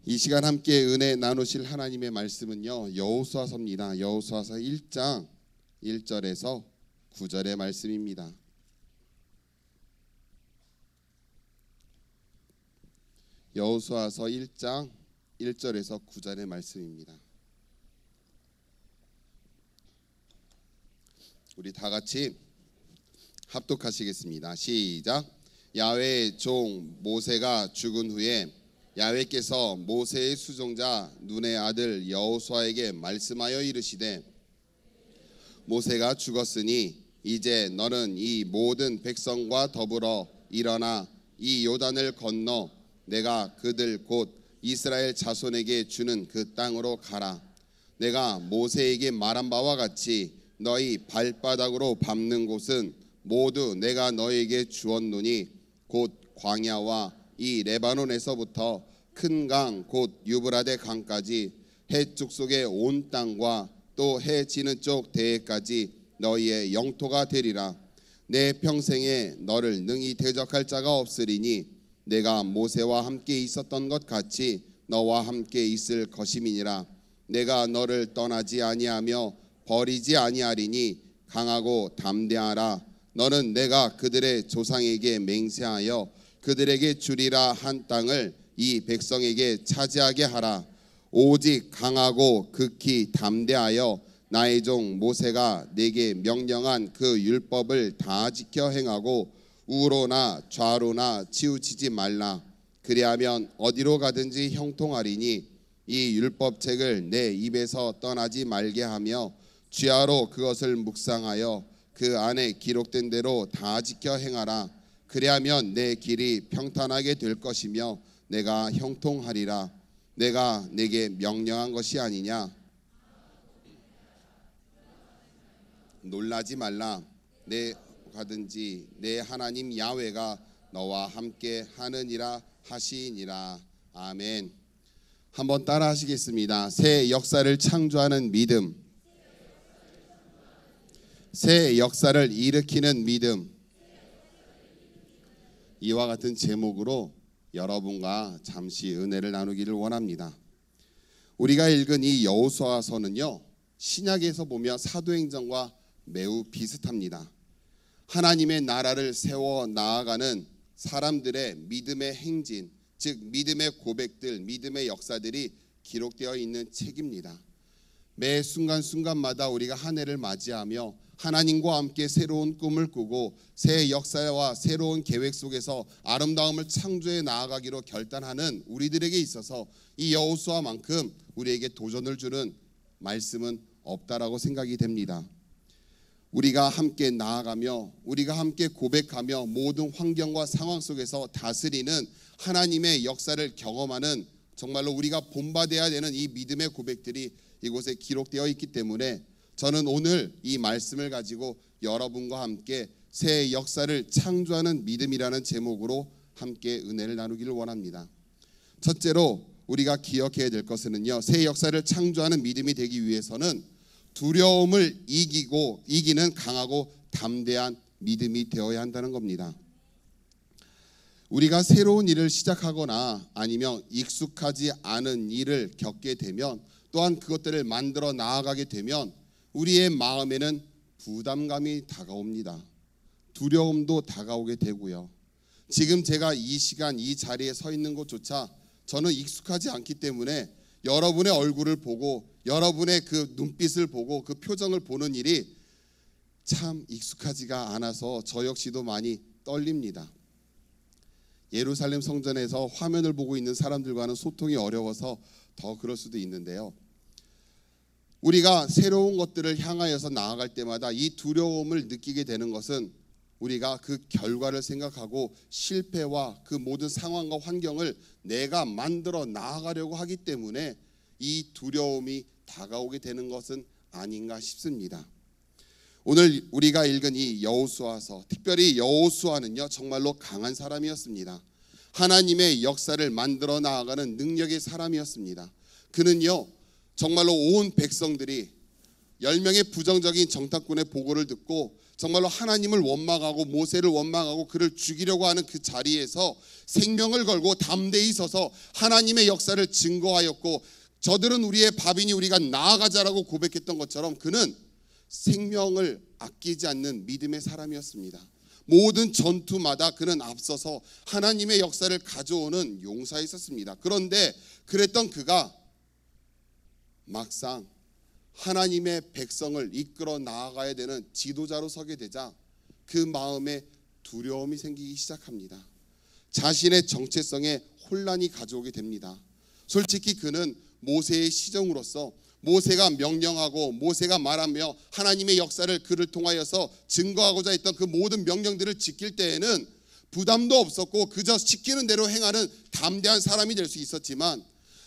이 시간 함께 은혜 나누실 하나님의 말씀은요, 여호수아서입니다. 여호수아서 1장 1절에서 9절의 말씀입니다. 여호수아서 1장 1절에서 9절의 말씀입니다. 우리 다 같이 합독하시겠습니다. 시작. 야훼의 종 모세가 죽은 후에 야훼께서 모세의 수종자 눈의 아들 여호수아에게 말씀하여 이르시되, 모세가 죽었으니 이제 너는 이 모든 백성과 더불어 일어나 이 요단을 건너 내가 그들 곧 이스라엘 자손에게 주는 그 땅으로 가라. 내가 모세에게 말한 바와 같이 너희 발바닥으로 밟는 곳은 모두 내가 너에게 주었노니 곧 광야와 이 레바논에서부터 큰 강 곧 유브라데 강까지 해쪽 속의 온 땅과 또 해 지는 쪽 대해까지 너희의 영토가 되리라. 내 평생에 너를 능히 대적할 자가 없으리니 내가 모세와 함께 있었던 것 같이 너와 함께 있을 것임이니라. 내가 너를 떠나지 아니하며 버리지 아니하리니 강하고 담대하라. 너는 내가 그들의 조상에게 맹세하여 그들에게 주리라 한 땅을 이 백성에게 차지하게 하라. 오직 강하고 극히 담대하여 나의 종 모세가 내게 명령한 그 율법을 다 지켜 행하고 우로나 좌로나 치우치지 말라. 그리하면 어디로 가든지 형통하리니 이 율법책을 내 입에서 떠나지 말게 하며 주야로 그것을 묵상하여 그 안에 기록된 대로 다 지켜 행하라. 그리하면 내 길이 평탄하게 될 것이며 내가 형통하리라. 내가 내게 명령한 것이 아니냐. 놀라지 말라. 내 가든지 내 하나님 야훼가 너와 함께 하느니라 하시니라. 아멘. 한번 따라 하시겠습니다. 새 역사를 창조하는 믿음, 새 역사를 일으키는 믿음. 이와 같은 제목으로 여러분과 잠시 은혜를 나누기를 원합니다. 우리가 읽은 이 여호수아서는요, 신약에서 보면 사도행전과 매우 비슷합니다. 하나님의 나라를 세워 나아가는 사람들의 믿음의 행진, 즉 믿음의 고백들, 믿음의 역사들이 기록되어 있는 책입니다. 매 순간순간마다 우리가 한 해를 맞이하며 하나님과 함께 새로운 꿈을 꾸고 새 역사와 새로운 계획 속에서 아름다움을 창조해 나아가기로 결단하는 우리들에게 있어서 이 여호수아만큼 우리에게 도전을 주는 말씀은 없다라고 생각이 됩니다. 우리가 함께 나아가며 우리가 함께 고백하며 모든 환경과 상황 속에서 다스리는 하나님의 역사를 경험하는, 정말로 우리가 본받아야 되는 이 믿음의 고백들이 이곳에 기록되어 있기 때문에 저는 오늘 이 말씀을 가지고 여러분과 함께 새 역사를 창조하는 믿음이라는 제목으로 함께 은혜를 나누기를 원합니다. 첫째로 우리가 기억해야 될 것은요, 새 역사를 창조하는 믿음이 되기 위해서는 두려움을 이기는 강하고 담대한 믿음이 되어야 한다는 겁니다. 우리가 새로운 일을 시작하거나 아니면 익숙하지 않은 일을 겪게 되면, 또한 그것들을 만들어 나아가게 되면 우리의 마음에는 부담감이 다가옵니다. 두려움도 다가오게 되고요. 지금 제가 이 시간 이 자리에 서 있는 것조차 저는 익숙하지 않기 때문에 여러분의 얼굴을 보고 여러분의 그 눈빛을 보고 그 표정을 보는 일이 참 익숙하지가 않아서 저 역시도 많이 떨립니다. 예루살렘 성전에서 화면을 보고 있는 사람들과는 소통이 어려워서 더 그럴 수도 있는데요. 우리가 새로운 것들을 향하여서 나아갈 때마다 이 두려움을 느끼게 되는 것은 우리가 그 결과를 생각하고 실패와 그 모든 상황과 환경을 내가 만들어 나아가려고 하기 때문에 이 두려움이 다가오게 되는 것은 아닌가 싶습니다. 오늘 우리가 읽은 이 여호수아서, 특별히 여호수아는요, 정말로 강한 사람이었습니다. 하나님의 역사를 만들어 나아가는 능력의 사람이었습니다. 그는요, 정말로 온 백성들이 10명의 부정적인 정탐꾼의 보고를 듣고 정말로 하나님을 원망하고 모세를 원망하고 그를 죽이려고 하는 그 자리에서 생명을 걸고 담대히 서서 하나님의 역사를 증거하였고, 저들은 우리의 밥이니 우리가 나아가자라고 고백했던 것처럼 그는 생명을 아끼지 않는 믿음의 사람이었습니다. 모든 전투마다 그는 앞서서 하나님의 역사를 가져오는 용사였었습니다. 그런데 그랬던 그가 막상 하나님의 백성을 이끌어 나아가야 되는 지도자로 서게 되자 그 마음에 두려움이 생기기 시작합니다. 자신의 정체성에 혼란이 가져오게 됩니다. 솔직히 그는 모세의 시종으로서 모세가 명령하고 모세가 말하며 하나님의 역사를 그를 통하여서 증거하고자 했던 그 모든 명령들을 지킬 때에는 부담도 없었고 그저 시키는 대로 행하는 담대한 사람이 될 수 있었지만,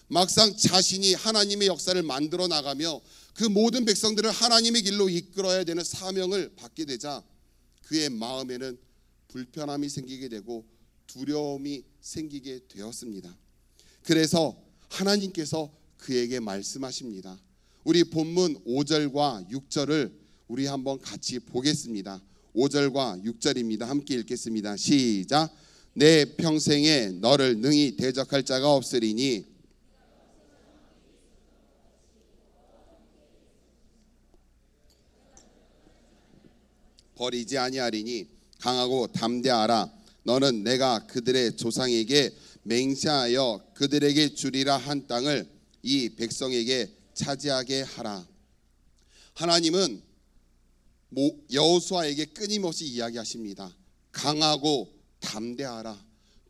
막상 자신이 하나님의 역사를 만들어 나가며 그 모든 백성들을 하나님의 길로 이끌어야 되는 사명을 받게 되자 그의 마음에는 불편함이 생기게 되고 두려움이 생기게 되었습니다. 그래서 하나님께서 그에게 말씀하십니다. 우리 본문 5절과 6절을 우리 한번 같이 보겠습니다. 5절과 6절입니다. 함께 읽겠습니다. 시작. 내 평생에 너를 능히 대적할 자가 없으리니 버리지 아니하리니 강하고 담대하라. 너는 내가 그들의 조상에게 맹세하여 그들에게 주리라 한 땅을 이 백성에게 차지하게 하라. 하나님은 여호수아에게 끊임없이 이야기하십니다. 강하고 담대하라.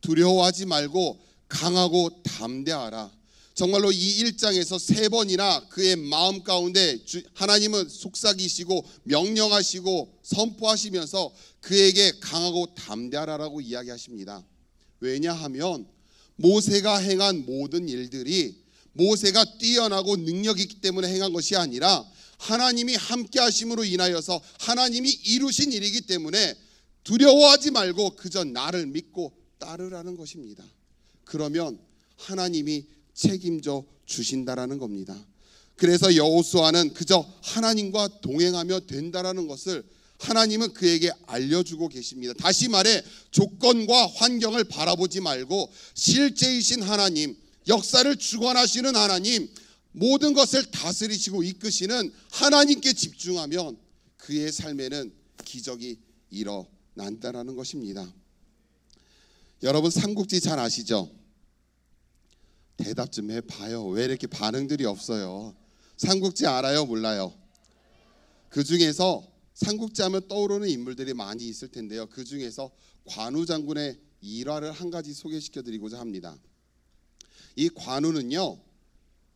두려워하지 말고 강하고 담대하라. 정말로 이 1장에서 3번이나 그의 마음 가운데 하나님은 속삭이시고 명령하시고 선포하시면서 그에게 강하고 담대하라라고 이야기하십니다. 왜냐하면 모세가 행한 모든 일들이 모세가 뛰어나고 능력이 있기 때문에 행한 것이 아니라 하나님이 함께 하심으로 인하여서 하나님이 이루신 일이기 때문에 두려워하지 말고 그저 나를 믿고 따르라는 것입니다. 그러면 하나님이 책임져 주신다라는 겁니다. 그래서 여호수아는 그저 하나님과 동행하며 된다라는 것을 하나님은 그에게 알려주고 계십니다. 다시 말해 조건과 환경을 바라보지 말고 실제이신 하나님, 역사를 주관하시는 하나님, 모든 것을 다스리시고 이끄시는 하나님께 집중하면 그의 삶에는 기적이 일어난다라는 것입니다. 여러분 삼국지 잘 아시죠? 대답 좀 해봐요. 왜 이렇게 반응들이 없어요? 삼국지 알아요? 몰라요? 그 중에서 삼국지 하면 떠오르는 인물들이 많이 있을 텐데요. 그 중에서 관우 장군의 일화를 한 가지 소개시켜 드리고자 합니다. 이 관우는요,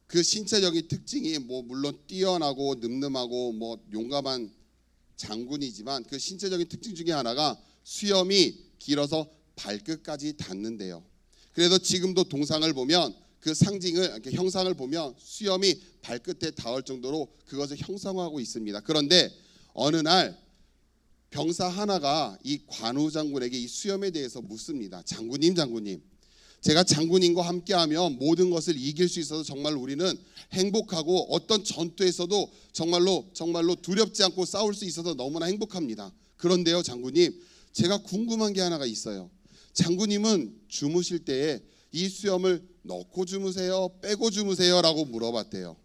그 신체적인 특징이 물론 뛰어나고 늠름하고 용감한 장군이지만 그 신체적인 특징 중에 하나가 수염이 길어서 발끝까지 닿는데요. 그래서 지금도 동상을 보면 그 상징을 이렇게 형상을 보면 수염이 발끝에 닿을 정도로 그것을 형상화하고 있습니다. 그런데 어느 날 병사 하나가 이 관우 장군에게 이 수염에 대해서 묻습니다. 장군님, 제가 장군님과 함께하면 모든 것을 이길 수 있어서 정말 우리는 행복하고 어떤 전투에서도 정말로 두렵지 않고 싸울 수 있어서 너무나 행복합니다. 그런데요, 장군님, 제가 궁금한 게 하나가 있어요. 장군님은 주무실 때에 이 수염을 넣고 주무세요? 빼고 주무세요? 라고 물어봤대요.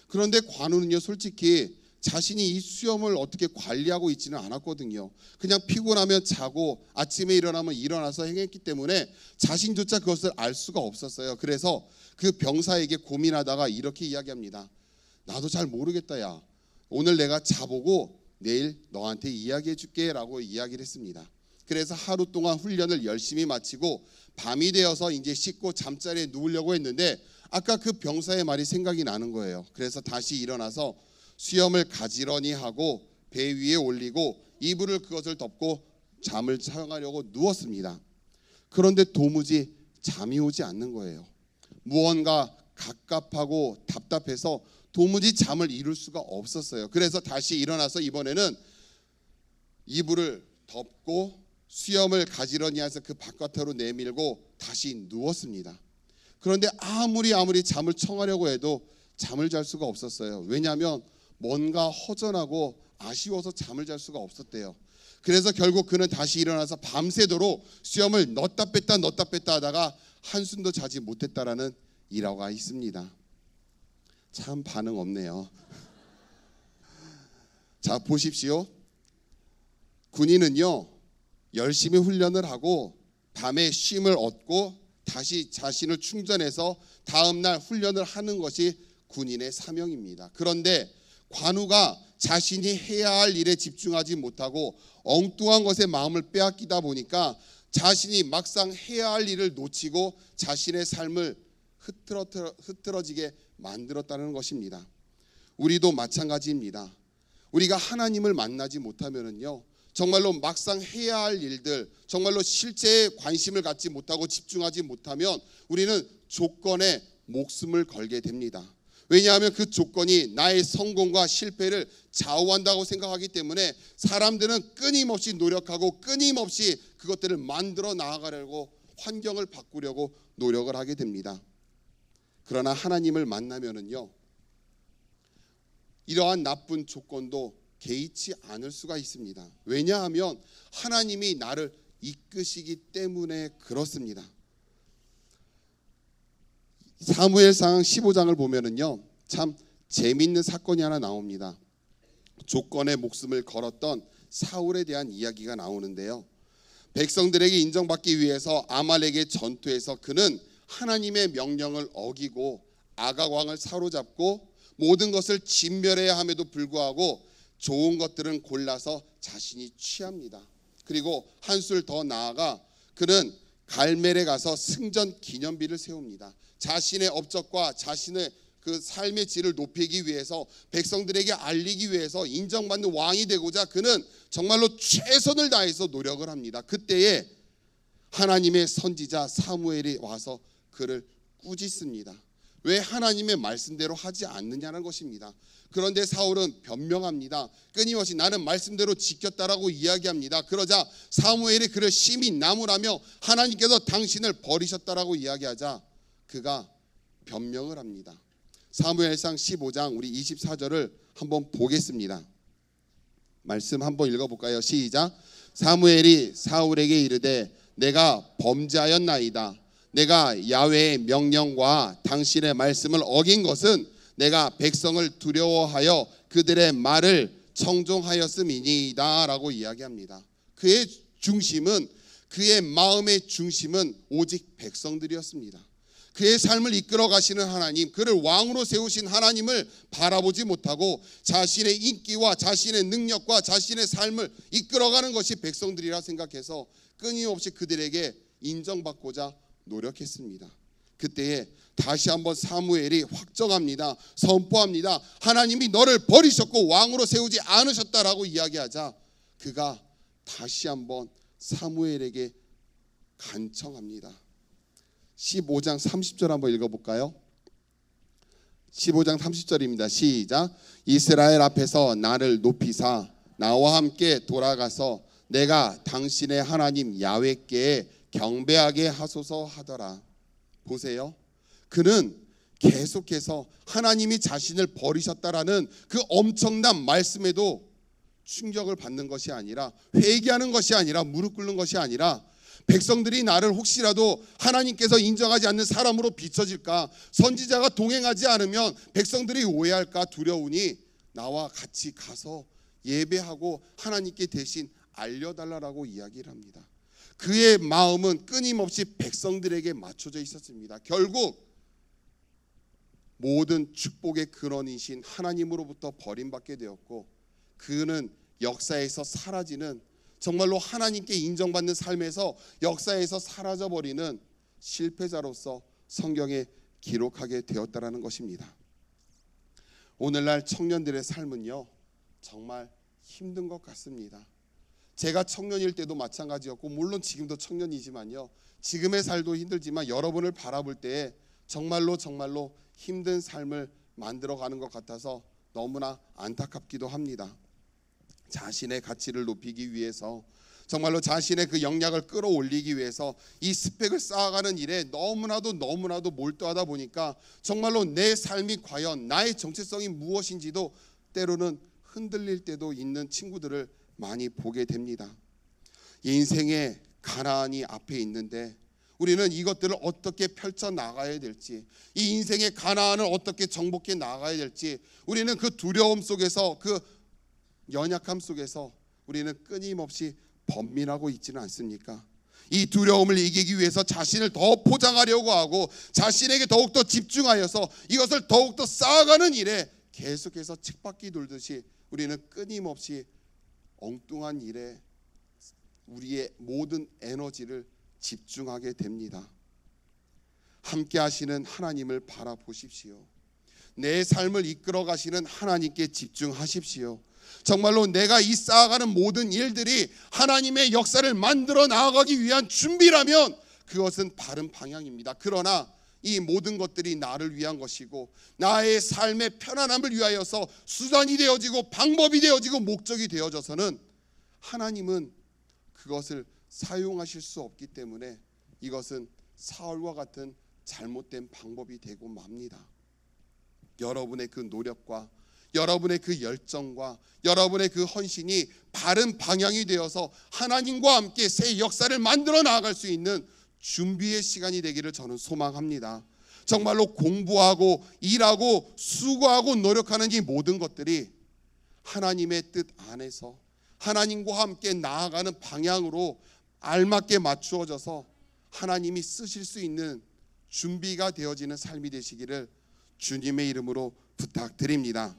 그런데 관우는요, 솔직히 자신이 이 수염을 어떻게 관리하고 있지는 않았거든요. 그냥 피곤하면 자고 아침에 일어나면 일어나서 행했기 때문에 자신조차 그것을 알 수가 없었어요. 그래서 그 병사에게 고민하다가 이렇게 이야기합니다. 나도 잘 모르겠다, 야. 오늘 내가 자보고 내일 너한테 이야기해 줄게 라고 이야기를 했습니다. 그래서 하루 동안 훈련을 열심히 마치고 밤이 되어서 이제 씻고 잠자리에 누우려고 했는데 아까 그 병사의 말이 생각이 나는 거예요. 그래서 다시 일어나서 수염을 가지런히 하고 배 위에 올리고 이불을 그것을 덮고 잠을 청하려고 누웠습니다. 그런데 도무지 잠이 오지 않는 거예요. 무언가 갑갑하고 답답해서 도무지 잠을 이룰 수가 없었어요. 그래서 다시 일어나서 이번에는 이불을 덮고 수염을 가지런히 해서 그 바깥으로 내밀고 다시 누웠습니다. 그런데 아무리 잠을 청하려고 해도 잠을 잘 수가 없었어요. 왜냐하면 뭔가 허전하고 아쉬워서 잠을 잘 수가 없었대요. 그래서 결국 그는 다시 일어나서 밤새도록 수염을 넣었다 뺐다 하다가 한숨도 자지 못했다라는 일화가 있습니다. 참 반응 없네요. 자, 보십시오. 군인은요, 열심히 훈련을 하고 밤에 쉼을 얻고 다시 자신을 충전해서 다음날 훈련을 하는 것이 군인의 사명입니다. 그런데 관우가 자신이 해야 할 일에 집중하지 못하고 엉뚱한 것에 마음을 빼앗기다 보니까 자신이 막상 해야 할 일을 놓치고 자신의 삶을 흐트러지게 만들었다는 것입니다. 우리도 마찬가지입니다. 우리가 하나님을 만나지 못하면은요, 정말로 막상 해야 할 일들, 정말로 실제에 관심을 갖지 못하고 집중하지 못하면 우리는 조건에 목숨을 걸게 됩니다. 왜냐하면 그 조건이 나의 성공과 실패를 좌우한다고 생각하기 때문에 사람들은 끊임없이 노력하고 끊임없이 그것들을 만들어 나아가려고, 환경을 바꾸려고 노력을 하게 됩니다. 그러나 하나님을 만나면은요, 이러한 나쁜 조건도 개의치 않을 수가 있습니다. 왜냐하면 하나님이 나를 이끄시기 때문에 그렇습니다. 사무엘상 15장을 보면은요, 참 재미있는 사건이 하나 나옵니다. 조건에 목숨을 걸었던 사울에 대한 이야기가 나오는데요, 백성들에게 인정받기 위해서 아말렉의 전투에서 그는 하나님의 명령을 어기고 아각 왕을 사로잡고 모든 것을 진멸해야 함에도 불구하고 좋은 것들은 골라서 자신이 취합니다. 그리고 한술 더 나아가 그는 갈멜에 가서 승전 기념비를 세웁니다. 자신의 업적과 자신의 그 삶의 질을 높이기 위해서, 백성들에게 알리기 위해서 인정받는 왕이 되고자 그는 정말로 최선을 다해서 노력을 합니다. 그때에 하나님의 선지자 사무엘이 와서 그를 꾸짖습니다. 왜 하나님의 말씀대로 하지 않느냐는 것입니다. 그런데 사울은 변명합니다. 끊임없이 나는 말씀대로 지켰다라고 이야기합니다. 그러자 사무엘이 그를 심히 나무라며 하나님께서 당신을 버리셨다라고 이야기하자 그가 변명을 합니다. 사무엘상 15장 우리 24절을 한번 보겠습니다. 말씀 한번 읽어볼까요? 시작. 사무엘이 사울에게 이르되 내가 범죄하였나이다. 내가 야훼의 명령과 당신의 말씀을 어긴 것은 내가 백성을 두려워하여 그들의 말을 청종하였음이니이다 라고 이야기합니다. 그의 중심은, 그의 마음의 중심은 오직 백성들이었습니다. 그의 삶을 이끌어 가시는 하나님, 그를 왕으로 세우신 하나님을 바라보지 못하고 자신의 인기와 자신의 능력과 자신의 삶을 이끌어가는 것이 백성들이라 생각해서 끊임없이 그들에게 인정받고자 노력했습니다. 그때에 다시 한번 사무엘이 확정합니다. 선포합니다. 하나님이 너를 버리셨고 왕으로 세우지 않으셨다라고 이야기하자 그가 다시 한번 사무엘에게 간청합니다. 15장 30절 한번 읽어볼까요? 15장 30절입니다. 시작. 이스라엘 앞에서 나를 높이사 나와 함께 돌아가서 내가 당신의 하나님 야훼께 경배하게 하소서 하더라. 보세요. 그는 계속해서 하나님이 자신을 버리셨다라는 그 엄청난 말씀에도 충격을 받는 것이 아니라, 회개하는 것이 아니라, 무릎 꿇는 것이 아니라, 백성들이 나를 혹시라도 하나님께서 인정하지 않는 사람으로 비춰질까, 선지자가 동행하지 않으면 백성들이 오해할까 두려우니 나와 같이 가서 예배하고 하나님께 대신 알려달라고 이야기를 합니다. 그의 마음은 끊임없이 백성들에게 맞춰져 있었습니다. 결국 모든 축복의 근원이신 하나님으로부터 버림받게 되었고 그는 역사에서 사라지는, 정말로 하나님께 인정받는 삶에서 역사에서 사라져버리는 실패자로서 성경에 기록하게 되었다라는 것입니다. 오늘날 청년들의 삶은요, 정말 힘든 것 같습니다. 제가 청년일 때도 마찬가지였고 물론 지금도 청년이지만요, 지금의 삶도 힘들지만 여러분을 바라볼 때에 정말로 힘든 삶을 만들어가는 것 같아서 너무나 안타깝기도 합니다. 자신의 가치를 높이기 위해서, 정말로 자신의 그 영향을 끌어올리기 위해서 이 스펙을 쌓아가는 일에 너무나도 몰두하다 보니까 정말로 내 삶이 과연 나의 정체성이 무엇인지도 때로는 흔들릴 때도 있는 친구들을 많이 보게 됩니다. 인생의 가난이 앞에 있는데 우리는 이것들을 어떻게 펼쳐 나가야 될지, 이 인생의 가난을 어떻게 정복해 나가야 될지, 우리는 그 두려움 속에서, 그 연약함 속에서 우리는 끊임없이 번민하고 있지는 않습니까? 이 두려움을 이기기 위해서 자신을 더 포장하려고 하고 자신에게 더욱더 집중하여서 이것을 더욱더 쌓아가는 일에 계속해서 쳇바퀴 돌듯이 우리는 끊임없이 엉뚱한 일에 우리의 모든 에너지를 집중하게 됩니다. 함께 하시는 하나님을 바라보십시오. 내 삶을 이끌어 가시는 하나님께 집중하십시오. 정말로 내가 이 쌓아가는 모든 일들이 하나님의 역사를 만들어 나아가기 위한 준비라면 그것은 바른 방향입니다. 그러나 이 모든 것들이 나를 위한 것이고 나의 삶의 편안함을 위하여서 수단이 되어지고 방법이 되어지고 목적이 되어져서는 하나님은 그것을 사용하실 수 없기 때문에 이것은 사울과 같은 잘못된 방법이 되고 맙니다. 여러분의 그 노력과 여러분의 그 열정과 여러분의 그 헌신이 바른 방향이 되어서 하나님과 함께 새 역사를 만들어 나아갈 수 있는 준비의 시간이 되기를 저는 소망합니다. 정말로 공부하고 일하고 수고하고 노력하는 이 모든 것들이 하나님의 뜻 안에서 하나님과 함께 나아가는 방향으로 알맞게 맞추어져서 하나님이 쓰실 수 있는 준비가 되어지는 삶이 되시기를 주님의 이름으로 부탁드립니다.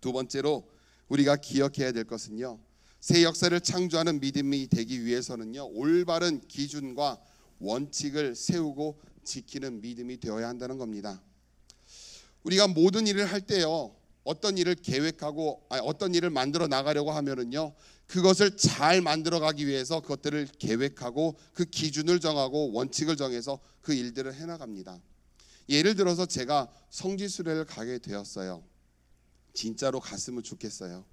두 번째로 우리가 기억해야 될 것은요, 새 역사를 창조하는 믿음이 되기 위해서는요, 올바른 기준과 원칙을 세우고 지키는 믿음이 되어야 한다는 겁니다. 우리가 모든 일을 할 때요, 어떤 일을 계획하고 어떤 일을 만들어 나가려고 하면은요, 그것을 잘 만들어 가기 위해서 그것들을 계획하고 그 기준을 정하고 원칙을 정해서 그 일들을 해 나갑니다. 예를 들어서 제가 성지순례를 가게 되었어요. 진짜로 갔으면 좋겠어요.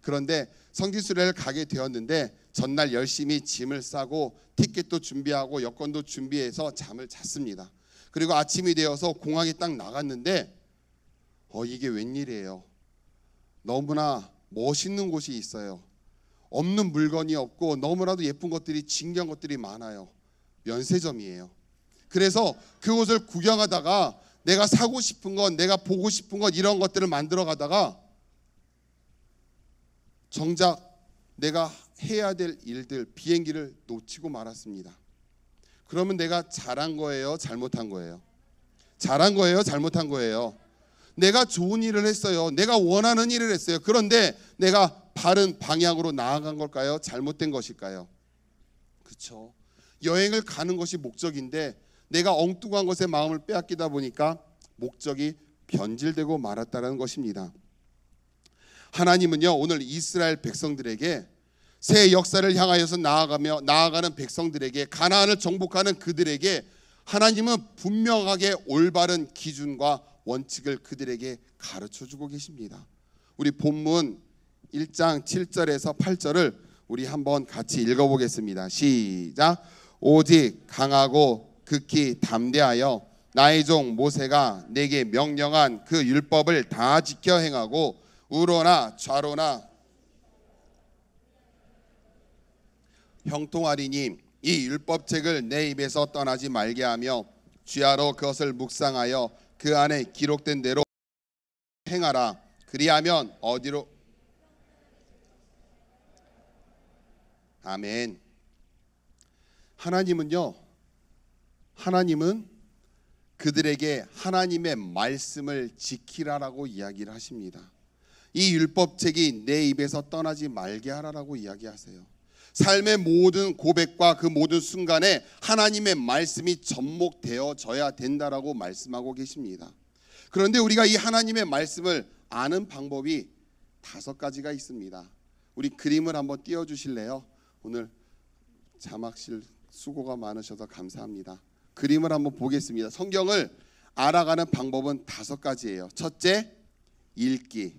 그런데 성지순례를 가게 되었는데 전날 열심히 짐을 싸고 티켓도 준비하고 여권도 준비해서 잠을 잤습니다. 그리고 아침이 되어서 공항에 딱 나갔는데 이게 웬일이에요. 너무나 멋있는 곳이 있어요. 없는 물건이 없고 너무나도 예쁜 것들이, 진귀한 것들이 많아요. 면세점이에요. 그래서 그곳을 구경하다가 내가 사고 싶은 것, 내가 보고 싶은 것, 이런 것들을 만들어 가다가 정작 내가 해야 될 일들, 비행기를 놓치고 말았습니다. 그러면 내가 잘한 거예요, 잘못한 거예요? 잘한 거예요, 잘못한 거예요? 내가 좋은 일을 했어요. 내가 원하는 일을 했어요. 그런데 내가 바른 방향으로 나아간 걸까요? 잘못된 것일까요? 그렇죠. 여행을 가는 것이 목적인데 내가 엉뚱한 것에 마음을 빼앗기다 보니까 목적이 변질되고 말았다는 것입니다. 하나님은요, 오늘 이스라엘 백성들에게 새 역사를 향하여서 나아가는 백성들에게, 가나안을 정복하는 그들에게 하나님은 분명하게 올바른 기준과 원칙을 그들에게 가르쳐주고 계십니다. 우리 본문 1장 7절에서 8절을 우리 한번 같이 읽어보겠습니다. 시작. 오직 강하고 극히 담대하여 나의 종 모세가 내게 명령한 그 율법을 다 지켜 행하고 우로나 좌로나 형통하리니 이 율법책을 내 입에서 떠나지 말게 하며 주야로 그것을 묵상하여 그 안에 기록된 대로 행하라. 그리하면 어디로 아멘. 하나님은 그들에게 하나님의 말씀을 지키라라고 이야기를 하십니다. 이 율법책이 내 입에서 떠나지 말게 하라라고 이야기하세요. 삶의 모든 고백과 그 모든 순간에 하나님의 말씀이 접목되어져야 된다라고 말씀하고 계십니다. 그런데 우리가 이 하나님의 말씀을 아는 방법이 5가지가 있습니다. 우리 그림을 한번 띄워주실래요? 오늘 자막실 수고가 많으셔서 감사합니다. 그림을 한번 보겠습니다. 성경을 알아가는 방법은 5가지예요. 첫째, 읽기.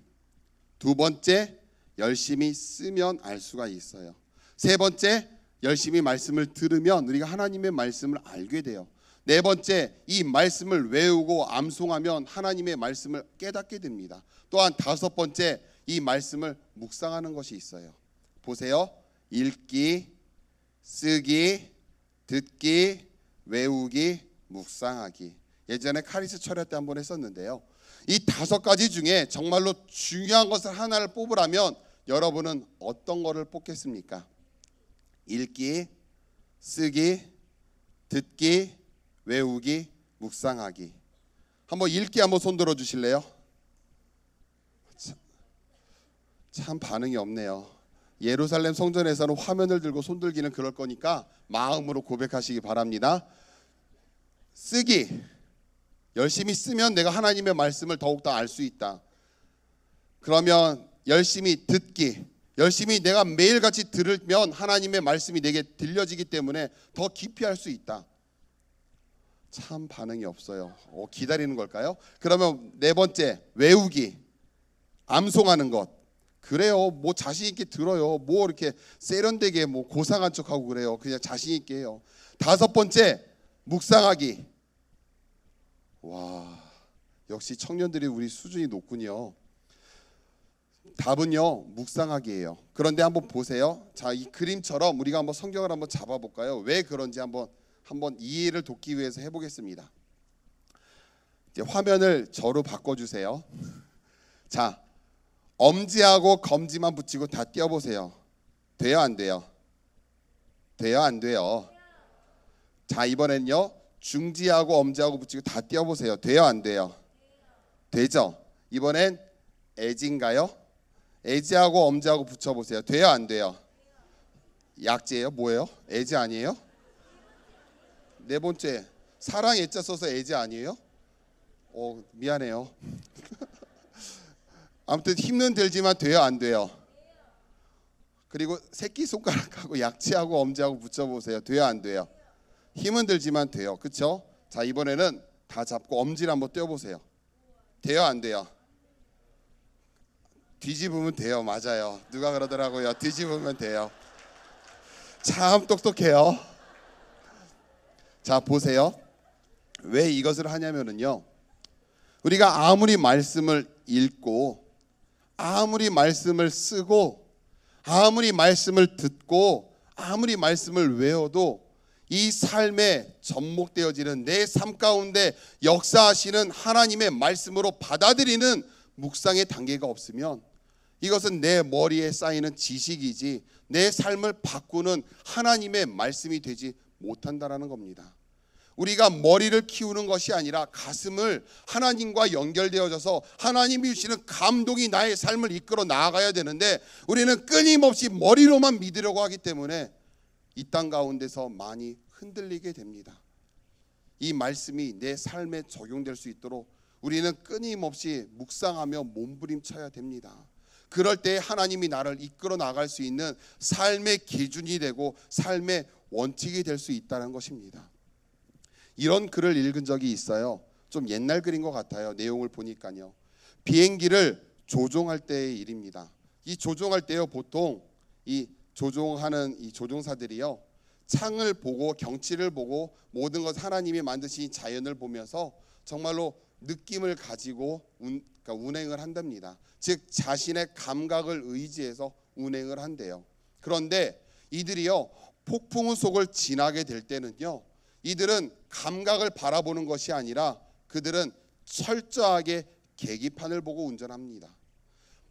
두 번째, 열심히 쓰면 알 수가 있어요. 세 번째, 열심히 말씀을 들으면 우리가 하나님의 말씀을 알게 돼요. 네 번째, 이 말씀을 외우고 암송하면 하나님의 말씀을 깨닫게 됩니다. 또한 다섯 번째, 이 말씀을 묵상하는 것이 있어요. 보세요. 읽기, 쓰기, 듣기, 외우기, 묵상하기. 예전에 카리스 철야 때 한번 했었는데요. 이 다섯 가지 중에 정말로 중요한 것을 하나를 뽑으라면 여러분은 어떤 거를 뽑겠습니까? 읽기, 쓰기, 듣기, 외우기, 묵상하기. 한번 읽기 한번 손 들어 주실래요? 참 반응이 없네요. 예루살렘 성전에서는 화면을 들고 손 들기는 그럴 거니까 마음으로 고백하시기 바랍니다. 쓰기, 열심히 쓰면 내가 하나님의 말씀을 더욱더 알 수 있다. 그러면 열심히 듣기, 열심히 내가 매일같이 들으면 하나님의 말씀이 내게 들려지기 때문에 더 깊이 할 수 있다. 참 반응이 없어요. 기다리는 걸까요? 그러면 네 번째, 외우기, 암송하는 것. 그래요. 뭐 자신 있게 들어요. 뭐 이렇게 세련되게 뭐 고상한 척하고 그래요. 그냥 자신 있게 해요. 다섯 번째, 묵상하기. 와, 역시 청년들이 우리 수준이 높군요. 답은요, 묵상하기예요. 그런데 한번 보세요. 자, 이 그림처럼 우리가 한번 성경을 한번 잡아볼까요? 왜 그런지 한번 이해를 돕기 위해서 해보겠습니다. 이제 화면을 저로 바꿔주세요. 자, 엄지하고 검지만 붙이고 다 띄워보세요. 돼요, 안 돼요? 돼요, 안 돼요? 자, 이번엔요, 중지하고 엄지하고 붙이고 다 띄워보세요. 돼요, 안 돼요? 되죠? 이번엔 애지인가요? 애지하고 엄지하고 붙여보세요. 돼요, 안 돼요? 약지예요? 뭐예요? 애지 아니에요? 네 번째, 사랑 애자 써서 애지 아니에요? 미안해요. 아무튼 힘은 들지만 돼요, 안 돼요? 그리고 새끼손가락하고 약지하고 엄지하고 붙여보세요. 돼요, 안 돼요? 힘은 들지만 돼요. 그렇죠? 자, 이번에는 다 잡고 엄지를 한번 떼어보세요. 돼요, 안 돼요? 뒤집으면 돼요. 맞아요. 누가 그러더라고요. 뒤집으면 돼요. 참 똑똑해요. 자, 보세요. 왜 이것을 하냐면은요, 우리가 아무리 말씀을 읽고 아무리 말씀을 쓰고 아무리 말씀을 듣고 아무리 말씀을 외워도 이 삶에 접목되어지는 내 삶 가운데 역사하시는 하나님의 말씀으로 받아들이는 묵상의 단계가 없으면 이것은 내 머리에 쌓이는 지식이지 내 삶을 바꾸는 하나님의 말씀이 되지 못한다라는 겁니다. 우리가 머리를 키우는 것이 아니라 가슴을 하나님과 연결되어져서 하나님이 주시는 감동이 나의 삶을 이끌어 나아가야 되는데 우리는 끊임없이 머리로만 믿으려고 하기 때문에 이 땅 가운데서 많이 흔들리게 됩니다. 이 말씀이 내 삶에 적용될 수 있도록 우리는 끊임없이 묵상하며 몸부림쳐야 됩니다. 그럴 때 하나님이 나를 이끌어 나갈 수 있는 삶의 기준이 되고 삶의 원칙이 될 수 있다는 것입니다. 이런 글을 읽은 적이 있어요. 좀 옛날 글인 것 같아요. 내용을 보니까요. 비행기를 조종할 때의 일입니다. 이 조종할 때요, 보통 이 조종하는 이 조종사들이요, 창을 보고 경치를 보고 모든 것 하나님이 만드신 자연을 보면서 정말로 느낌을 가지고 운행을 한답니다. 즉 자신의 감각을 의지해서 운행을 한대요. 그런데 이들이요, 폭풍우 속을 지나게 될 때는요, 이들은 감각을 바라보는 것이 아니라 그들은 철저하게 계기판을 보고 운전합니다.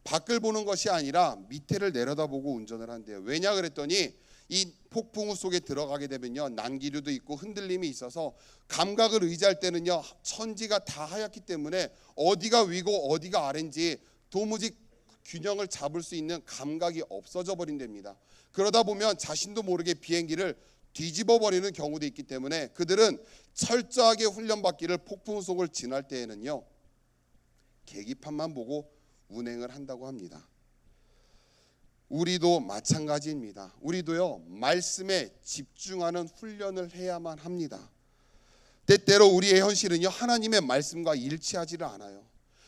밖을 보는 것이 아니라 밑에를 내려다보고 운전을 한대요. 왜냐 그랬더니 이 폭풍우 속에 들어가게 되면요, 난기류도 있고 흔들림이 있어서 감각을 의지할 때는요, 천지가 다 하얗기 때문에 어디가 위고 어디가 아래인지 도무지 균형을 잡을 수 있는 감각이 없어져 버린답니다. 그러다 보면 자신도 모르게 비행기를 뒤집어 버리는 경우도 있기 때문에 그들은 철저하게 훈련받기를 폭풍 속을 지날 때에는요, 계기판만 보고 운행을 한다고 합니다. 우리도 마찬가지입니다. 우리도요, 말씀에 집중하는 훈련을 해야만 합니다. 때때로 우리의 현실은요, 하나님의 말씀과 일치하지를 않아요.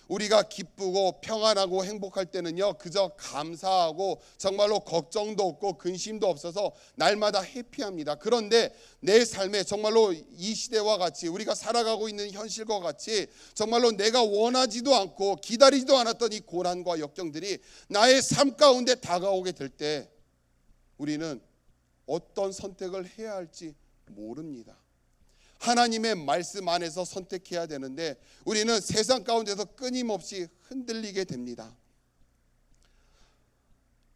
우리가 기쁘고 평안하고 행복할 때는요, 그저 감사하고 정말로 걱정도 없고 근심도 없어서 날마다 해피합니다. 그런데 내 삶에 정말로 이 시대와 같이 우리가 살아가고 있는 현실과 같이 정말로 내가 원하지도 않고 기다리지도 않았던 이 고난과 역경들이 나의 삶 가운데 다가오게 될 때 우리는 어떤 선택을 해야 할지 모릅니다. 하나님의 말씀 안에서 선택해야 되는데 우리는 세상 가운데서 끊임없이 흔들리게 됩니다.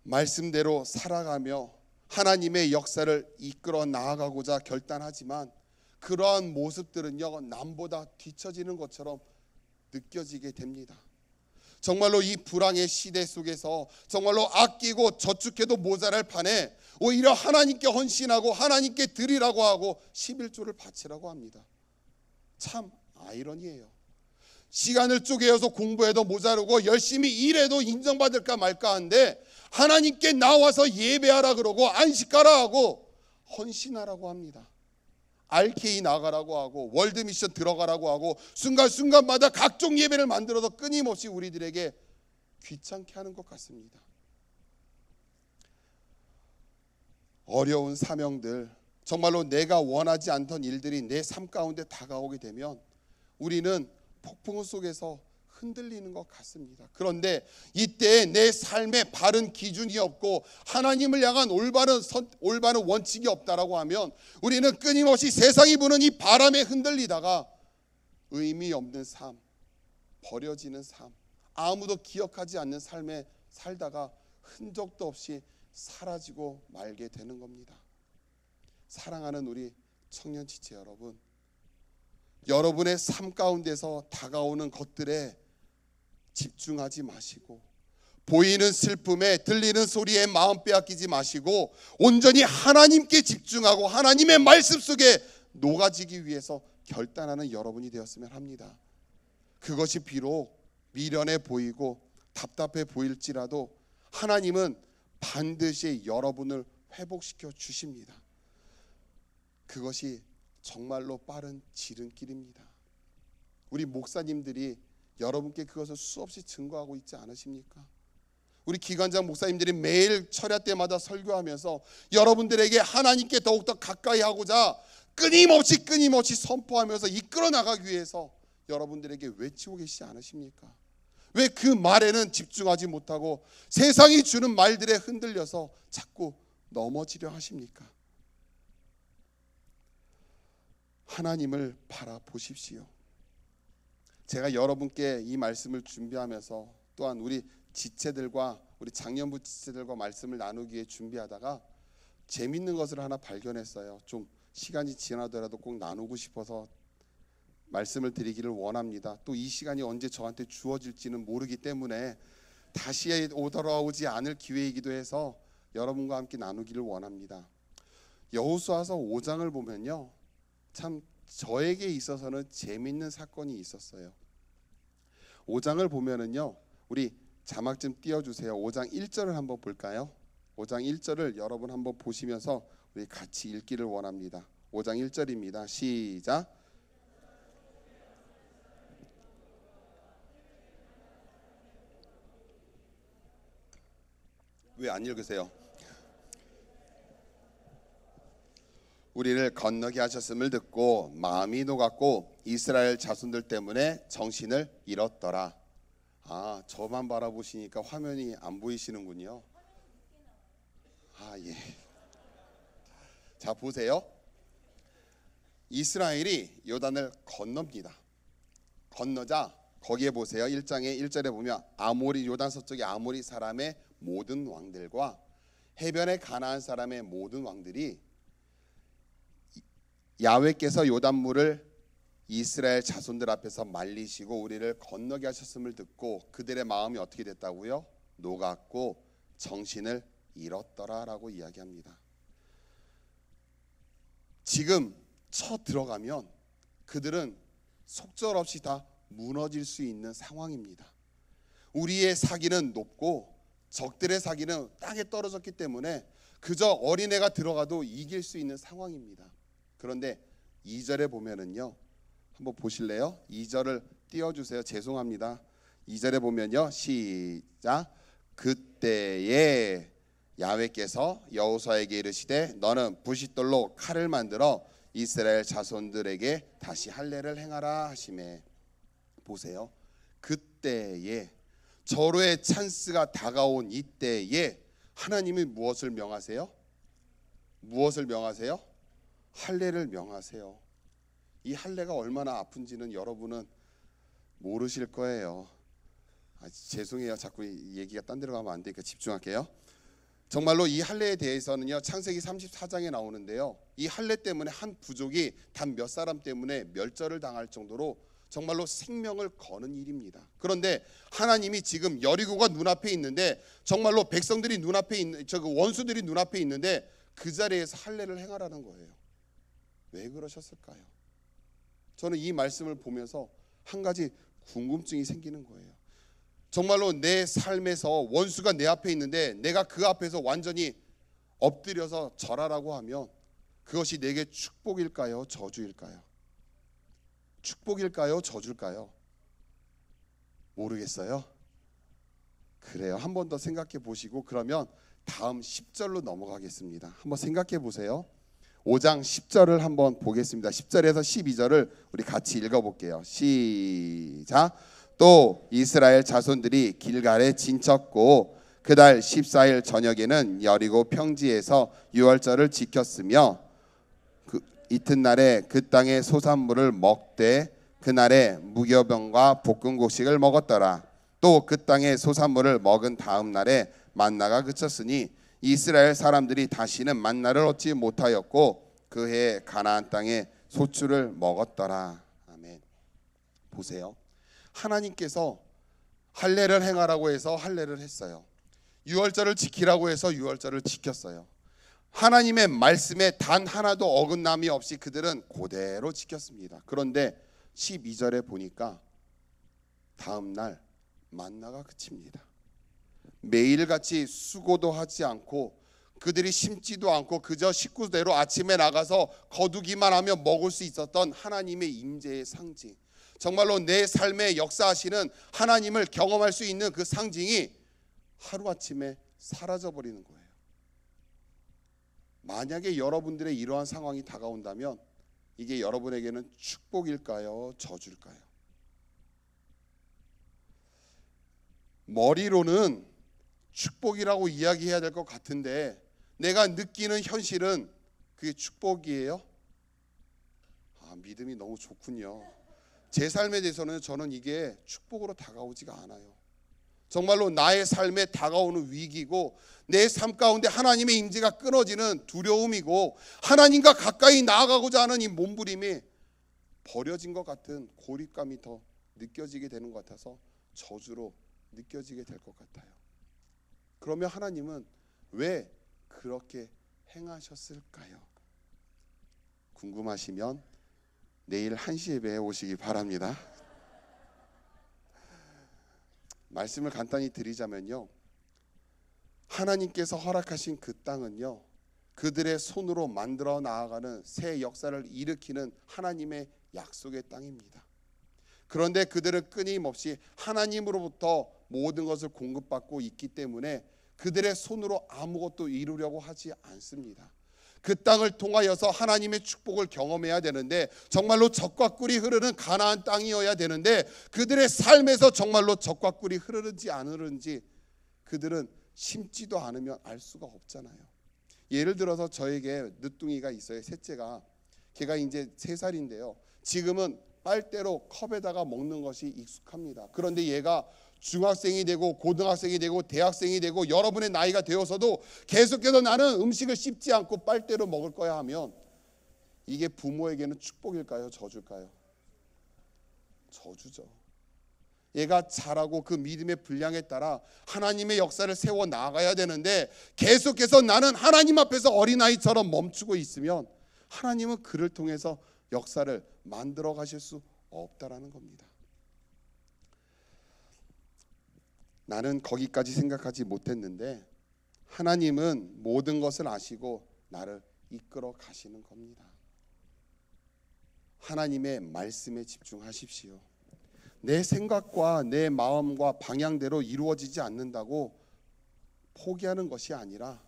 말씀대로 살아가며 하나님의 역사를 이끌어 나아가고자 결단하지만 그러한 모습들은요, 남보다 뒤처지는 것처럼 느껴지게 됩니다. 정말로 이 불황의 시대 속에서 정말로 아끼고 저축해도 모자랄 판에 오히려 하나님께 헌신하고 하나님께 드리라고 하고 11조를 바치라고 합니다. 참 아이러니해요. 시간을 쪼개어서 공부해도 모자르고 열심히 일해도 인정받을까 말까 한데 하나님께 나와서 예배하라 그러고 안식하라 하고 헌신하라고 합니다. RK 나가라고 하고 월드미션 들어가라고 하고 순간순간마다 각종 예배를 만들어서 끊임없이 우리들에게 귀찮게 하는 것 같습니다. 어려운 사명들, 정말로 내가 원하지 않던 일들이 내 삶 가운데 다가오게 되면 우리는 폭풍 속에서 흔들리는 것 같습니다. 그런데 이때 내 삶에 바른 기준이 없고 하나님을 향한 올바른 원칙이 없다라고 하면 우리는 끊임없이 세상이 부는 이 바람에 흔들리다가 의미 없는 삶, 버려지는 삶, 아무도 기억하지 않는 삶에 살다가 흔적도 없이 사라지고 말게 되는 겁니다. 사랑하는 우리 청년지체 여러분, 여러분의 삶 가운데서 다가오는 것들에 집중하지 마시고 보이는 슬픔에 들리는 소리에 마음 빼앗기지 마시고 온전히 하나님께 집중하고 하나님의 말씀 속에 녹아지기 위해서 결단하는 여러분이 되었으면 합니다. 그것이 비록 미련해 보이고 답답해 보일지라도 하나님은 반드시 여러분을 회복시켜 주십니다. 그것이 정말로 빠른 지름길입니다. 우리 목사님들이 여러분께 그것을 수없이 증거하고 있지 않으십니까? 우리 기관장 목사님들이 매일 철야 때마다 설교하면서 여러분들에게 하나님께 더욱더 가까이 하고자 끊임없이 선포하면서 이끌어 나가기 위해서 여러분들에게 외치고 계시지 않으십니까? 왜 그 말에는 집중하지 못하고 세상이 주는 말들에 흔들려서 자꾸 넘어지려 하십니까? 하나님을 바라보십시오. 제가 여러분께 이 말씀을 준비하면서 또한 우리 지체들과 우리 장년부 지체들과 말씀을 나누기 위해 준비하다가 재밌는 것을 하나 발견했어요. 좀 시간이 지나더라도 꼭 나누고 싶어서 말씀을 드리기를 원합니다. 또 이 시간이 언제 저한테 주어질지는 모르기 때문에 다시 돌아오지 않을 기회이기도 해서 여러분과 함께 나누기를 원합니다. 여호수아서 5장을 보면요, 참 저에게 있어서는 재밌는 사건이 있었어요. 5장을 보면은요, 우리 자막 좀 띄워주세요. 5장 1절을 한번 볼까요? 5장 1절을 여러분 한번 보시면서 우리 같이 읽기를 원합니다. 5장 1절입니다. 시작. 왜 안 읽으세요? 우리를 건너게 하셨음을 듣고 마음이 녹았고 이스라엘 자손들 때문에 정신을 잃었더라. 아, 저만 바라보시니까 화면이 안 보이시는군요. 아, 예. 자, 보세요. 이스라엘이 요단을 건넙니다. 건너자 거기에 보세요. 1장의 1절에 보면 아모리 요단 서쪽의 아모리 사람의 모든 왕들과 해변의 가나안 사람의 모든 왕들이 야훼께서 요단물을 이스라엘 자손들 앞에서 말리시고 우리를 건너게 하셨음을 듣고 그들의 마음이 어떻게 됐다고요? 녹았고 정신을 잃었더라라고 이야기합니다. 지금 쳐 들어가면 그들은 속절없이 다 무너질 수 있는 상황입니다. 우리의 사기는 높고 적들의 사기는 땅에 떨어졌기 때문에 그저 어린애가 들어가도 이길 수 있는 상황입니다. 그런데 2절에 보면은요, 한번 보실래요? 2절을 띄워주세요. 죄송합니다. 2절에 보면요, 시작. 그때에 야훼께서 여호수아에게 이르시되 너는 부싯돌로 칼을 만들어 이스라엘 자손들에게 다시 할례를 행하라 하시매. 보세요. 그때에, 절호의 찬스가 다가온 이때에 하나님이 무엇을 명하세요? 무엇을 명하세요? 할례를 명하세요. 이 할례가 얼마나 아픈지는 여러분은 모르실 거예요. 죄송해요. 자꾸 얘기가 딴 데로 가면 안 되니까 집중할게요. 정말로 이 할례에 대해서는요, 창세기 34장에 나오는데요, 이 할례 때문에 한 부족이 단 몇 사람 때문에 멸절을 당할 정도로 정말로 생명을 거는 일입니다. 그런데 하나님이 지금 여리고가 눈앞에 있는데, 정말로 백성들이 눈앞에 있는, 원수들이 눈앞에 있는데 그 자리에서 할례를 행하라는 거예요. 왜 그러셨을까요? 저는 이 말씀을 보면서 한 가지 궁금증이 생기는 거예요. 정말로 내 삶에서 원수가 내 앞에 있는데 내가 그 앞에서 완전히 엎드려서 절하라고 하면 그것이 내게 축복일까요? 저주일까요? 축복일까요? 저주일까요? 모르겠어요. 그래요. 한 번 더 생각해 보시고 그러면 다음 10절로 넘어가겠습니다. 한번 생각해 보세요. 5장 10절을 한번 보겠습니다. 10절에서 12절을 우리 같이 읽어볼게요. 시작. 또 이스라엘 자손들이 길갈에 진쳤고 그달 14일 저녁에는 여리고 평지에서 유월절을 지켰으며 이튿날에 그 땅의 소산물을 먹되 그날에 무교병과 볶은 곡식을 먹었더라. 또 그 땅의 소산물을 먹은 다음 날에 만나가 그쳤으니 이스라엘 사람들이 다시는 만나를 얻지 못하였고 그 해에 가나안 땅에 소출을 먹었더라. 아멘. 보세요. 하나님께서 할례를 행하라고 해서 할례를 했어요. 유월절을 지키라고 해서 유월절을 지켰어요. 하나님의 말씀에 단 하나도 어긋남이 없이 그들은 그대로 지켰습니다. 그런데 12절에 보니까 다음 날 만나가 그칩니다. 매일같이 수고도 하지 않고 그들이 심지도 않고 그저 식구대로 아침에 나가서 거두기만 하면 먹을 수 있었던 하나님의 임재의 상징, 정말로 내 삶에 역사하시는 하나님을 경험할 수 있는 그 상징이 하루아침에 사라져버리는 거예요. 만약에 여러분들의 이러한 상황이 다가온다면 이게 여러분에게는 축복일까요? 저주일까요? 머리로는 축복이라고 이야기해야 될 것 같은데 내가 느끼는 현실은 그게 축복이에요? 믿음이 너무 좋군요. 제 삶에 대해서는 저는 이게 축복으로 다가오지가 않아요. 정말로 나의 삶에 다가오는 위기고 내 삶 가운데 하나님의 임재가 끊어지는 두려움이고 하나님과 가까이 나아가고자 하는 이 몸부림이 버려진 것 같은 고립감이 더 느껴지게 되는 것 같아서 저주로 느껴지게 될 것 같아요. 그러면 하나님은 왜 그렇게 행하셨을까요? 궁금하시면 내일 1시 예배에 오시기 바랍니다. 말씀을 간단히 드리자면요, 하나님께서 허락하신 그 땅은요, 그들의 손으로 만들어 나아가는 새 역사를 일으키는 하나님의 약속의 땅입니다. 그런데 그들은 끊임없이 하나님으로부터 모든 것을 공급받고 있기 때문에 그들의 손으로 아무것도 이루려고 하지 않습니다. 그 땅을 통하여서 하나님의 축복을 경험해야 되는데 정말로 젖과 꿀이 흐르는 가나안 땅이어야 되는데 그들의 삶에서 정말로 젖과 꿀이 흐르는지 안 흐르는지 그들은 심지도 않으면 알 수가 없잖아요. 예를 들어서 저에게 늦둥이가 있어요. 셋째가. 걔가 이제 3살인데요. 지금은 빨대로 컵에다가 먹는 것이 익숙합니다. 그런데 얘가 중학생이 되고 고등학생이 되고 대학생이 되고 여러분의 나이가 되어서도 계속해서 나는 음식을 씹지 않고 빨대로 먹을 거야 하면 이게 부모에게는 축복일까요? 저주일까요? 저주죠. 얘가 자라고 그 믿음의 분량에 따라 하나님의 역사를 세워 나가야 되는데 계속해서 나는 하나님 앞에서 어린아이처럼 멈추고 있으면 하나님은 그를 통해서 역사를 만들어 가실 수 없다라는 겁니다. 나는 거기까지 생각하지 못했는데 하나님은 모든 것을 아시고 나를 이끌어 가시는 겁니다. 하나님의 말씀에 집중하십시오. 내 생각과 내 마음과 방향대로 이루어지지 않는다고 포기하는 것이 아니라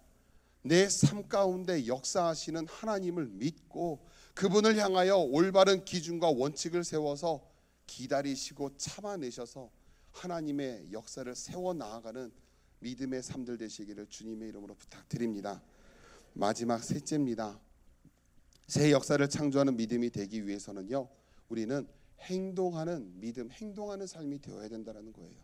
내 삶 가운데 역사하시는 하나님을 믿고 그분을 향하여 올바른 기준과 원칙을 세워서 기다리시고 참아내셔서 하나님의 역사를 세워 나아가는 믿음의 삶들 되시기를 주님의 이름으로 부탁드립니다. 마지막 셋째입니다. 새 역사를 창조하는 믿음이 되기 위해서는요, 우리는 행동하는 믿음, 행동하는 삶이 되어야 된다는 거예요.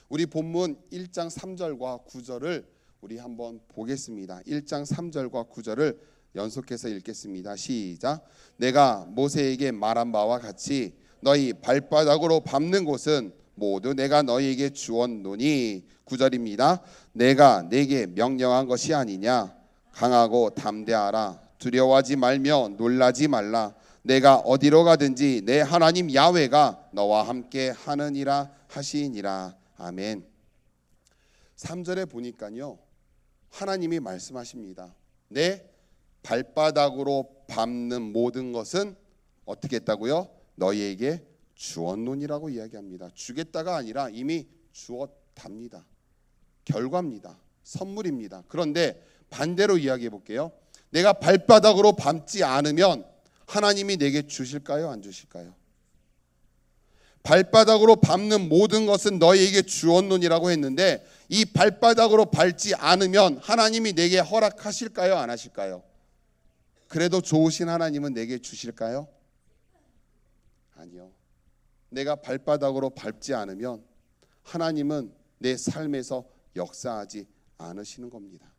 우리 본문 1장 3절과 9절을 우리 한번 보겠습니다. 1장 3절과 9절을 연속해서 읽겠습니다. 시작. 내가 모세에게 말한 바와 같이 너희 발바닥으로 밟는 곳은 모두 내가 너희에게 주었노니. 9절입니다. 내가 내게 명령한 것이 아니냐. 강하고 담대하라. 두려워하지 말며 놀라지 말라. 내가 어디로 가든지 내 하나님 야훼가 너와 함께 하느니라 하시니라. 아멘. 3절에 보니까요, 하나님이 말씀하십니다. 내 발바닥으로 밟는 모든 것은 어떻게 했다고요? 너희에게 주었노니라고 이야기합니다. 주겠다가 아니라 이미 주었답니다. 결과입니다. 선물입니다. 그런데 반대로 이야기해 볼게요. 내가 발바닥으로 밟지 않으면 하나님이 내게 주실까요? 안 주실까요? 발바닥으로 밟는 모든 것은 너희에게 주었노니라고 했는데 이 발바닥으로 밟지 않으면 하나님이 내게 허락하실까요? 안 하실까요? 그래도 좋으신 하나님은 내게 주실까요? 아니요. 내가 발바닥으로 밟지 않으면 하나님은 내 삶에서 역사하지 않으시는 겁니다.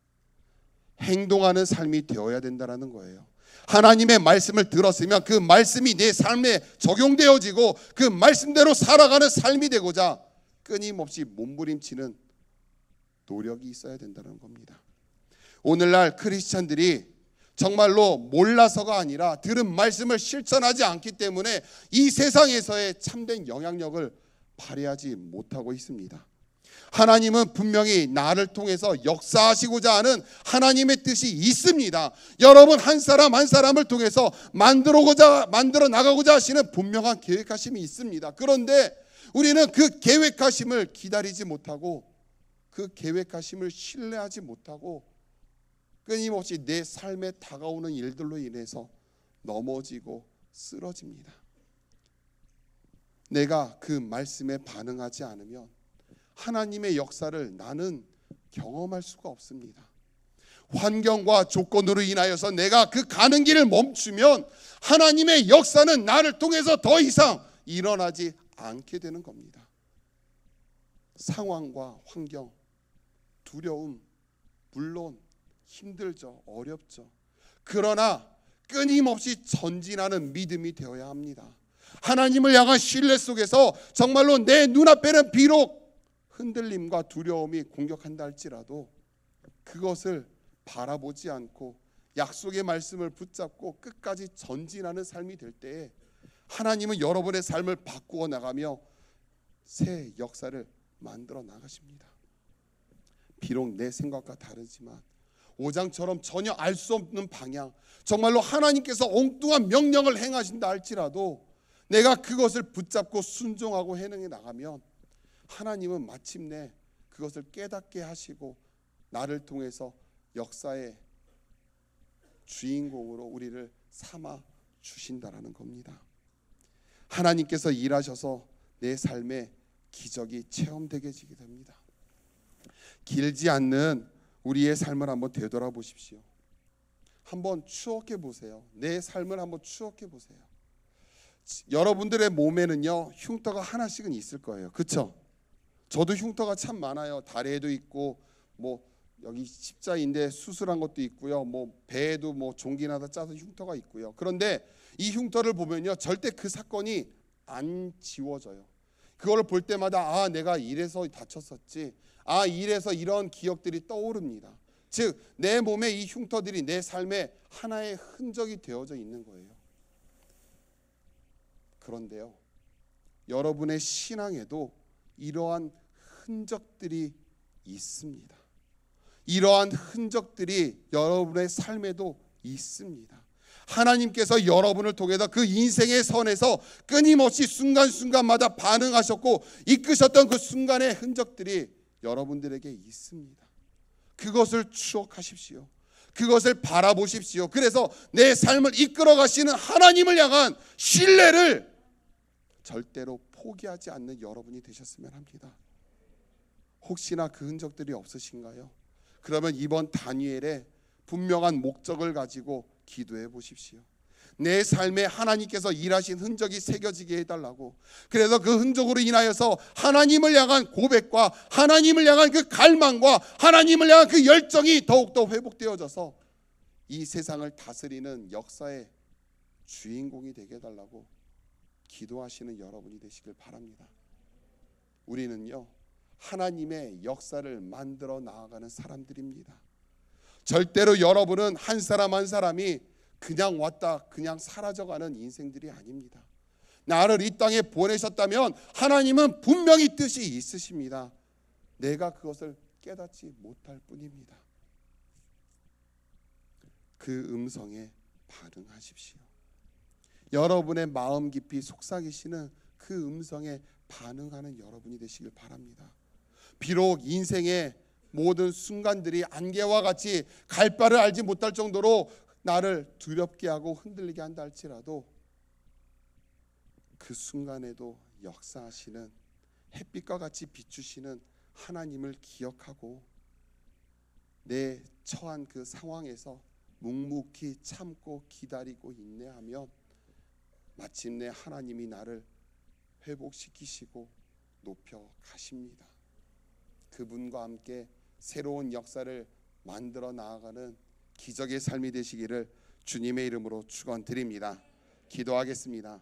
행동하는 삶이 되어야 된다는 거예요. 하나님의 말씀을 들었으면 그 말씀이 내 삶에 적용되어지고 그 말씀대로 살아가는 삶이 되고자 끊임없이 몸부림치는 노력이 있어야 된다는 겁니다. 오늘날 크리스찬들이 정말로 몰라서가 아니라 들은 말씀을 실천하지 않기 때문에 이 세상에서의 참된 영향력을 발휘하지 못하고 있습니다. 하나님은 분명히 나를 통해서 역사하시고자 하는 하나님의 뜻이 있습니다. 여러분 한 사람 한 사람을 통해서 만들어 나가고자 하시는 분명한 계획하심이 있습니다. 그런데 우리는 그 계획하심을 기다리지 못하고 그 계획하심을 신뢰하지 못하고 끊임없이 내 삶에 다가오는 일들로 인해서 넘어지고 쓰러집니다. 내가 그 말씀에 반응하지 않으면 하나님의 역사를 나는 경험할 수가 없습니다. 환경과 조건으로 인하여서 내가 그 가는 길을 멈추면 하나님의 역사는 나를 통해서 더 이상 일어나지 않게 되는 겁니다. 상황과 환경, 두려움, 물론 힘들죠. 어렵죠. 그러나 끊임없이 전진하는 믿음이 되어야 합니다. 하나님을 향한 신뢰 속에서 정말로 내 눈앞에는 비록 흔들림과 두려움이 공격한다 할지라도 그것을 바라보지 않고 약속의 말씀을 붙잡고 끝까지 전진하는 삶이 될 때에 하나님은 여러분의 삶을 바꾸어 나가며 새 역사를 만들어 나가십니다. 비록 내 생각과 다르지만 5장처럼 전혀 알 수 없는 방향, 정말로 하나님께서 엉뚱한 명령을 행하신다 할지라도 내가 그것을 붙잡고 순종하고 행해 나가면 하나님은 마침내 그것을 깨닫게 하시고 나를 통해서 역사의 주인공으로 우리를 삼아 주신다라는 겁니다. 하나님께서 일하셔서 내 삶에 기적이 체험되게 됩니다. 길지 않는 우리의 삶을 한번 되돌아보십시오. 한번 추억해 보세요. 내 삶을 한번 추억해 보세요. 여러분들의 몸에는요 흉터가 하나씩은 있을 거예요. 그렇죠? 저도 흉터가 참 많아요. 다리에도 있고 뭐 여기 십자인대 수술한 것도 있고요. 뭐 배에도 뭐 종기나다 짜서 흉터가 있고요. 그런데 이 흉터를 보면요 절대 그 사건이 안 지워져요. 그걸 볼 때마다 내가 이래서 다쳤었지. 이래서 이런 기억들이 떠오릅니다. 즉 내 몸에 이 흉터들이 내 삶에 하나의 흔적이 되어져 있는 거예요. 그런데요 여러분의 신앙에도 이러한 흔적들이 있습니다. 이러한 흔적들이 여러분의 삶에도 있습니다. 하나님께서 여러분을 통해서 그 인생의 선에서 끊임없이 순간순간마다 반응하셨고 이끄셨던 그 순간의 흔적들이 여러분들에게 있습니다. 그것을 추억하십시오. 그것을 바라보십시오. 그래서 내 삶을 이끌어 가시는 하나님을 향한 신뢰를 절대로 포기하지 않는 여러분이 되셨으면 합니다. 혹시나 그 흔적들이 없으신가요? 그러면 이번 다니엘의 분명한 목적을 가지고 기도해 보십시오. 내 삶에 하나님께서 일하신 흔적이 새겨지게 해달라고. 그래서 그 흔적으로 인하여서 하나님을 향한 고백과 하나님을 향한 그 갈망과 하나님을 향한 그 열정이 더욱더 회복되어져서 이 세상을 다스리는 역사의 주인공이 되게 해달라고 기도하시는 여러분이 되시길 바랍니다. 우리는요, 하나님의 역사를 만들어 나아가는 사람들입니다. 절대로 여러분은 한 사람 한 사람이 그냥 왔다 그냥 사라져가는 인생들이 아닙니다. 나를 이 땅에 보내셨다면 하나님은 분명히 뜻이 있으십니다. 내가 그것을 깨닫지 못할 뿐입니다. 그 음성에 반응하십시오. 여러분의 마음 깊이 속삭이시는 그 음성에 반응하는 여러분이 되시길 바랍니다. 비록 인생의 모든 순간들이 안개와 같이 갈 바를 알지 못할 정도로 나를 두렵게 하고 흔들리게 한다 할지라도 그 순간에도 역사하시는 햇빛과 같이 비추시는 하나님을 기억하고 내 처한 그 상황에서 묵묵히 참고 기다리고 인내하면 마침내 하나님이 나를 회복시키시고 높여 가십니다. 그분과 함께 새로운 역사를 만들어 나아가는 기적의 삶이 되시기를 주님의 이름으로 축원드립니다. 기도하겠습니다.